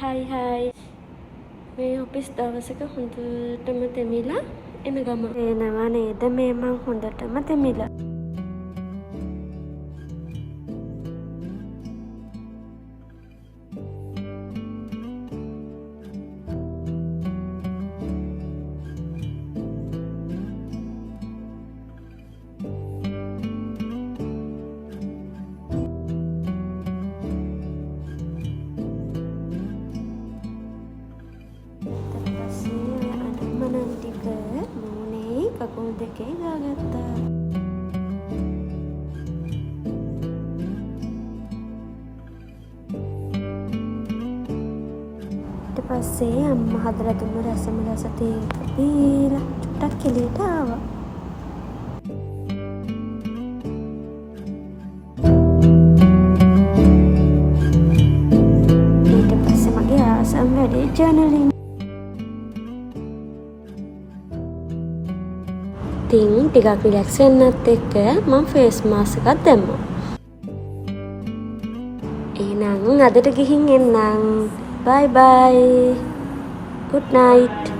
Hai. මේ office දවසක හොඳටම තෙමිලා එන ගම. එනවා නේද මේ මං හොඳටම තෙමිලා. කකුල් දෙකේ දාගත්තා. ඊට පස්සේ අම්මා හදලා දුන්න රසමලස තේ බීලා චුට්ටක් එළියට ආවා. ඊට පස්සේ මගේ ආසම් වැඩේ ජර්නලින්. ඉතින් ටිකක් රිලැක්ස් වෙන්නත් එක්ක මම ෆේස් මාස්ක් එකක් දැම්මා. එහෙනම් අදට ගිහින් එන්නම්. බයි බයි. good night.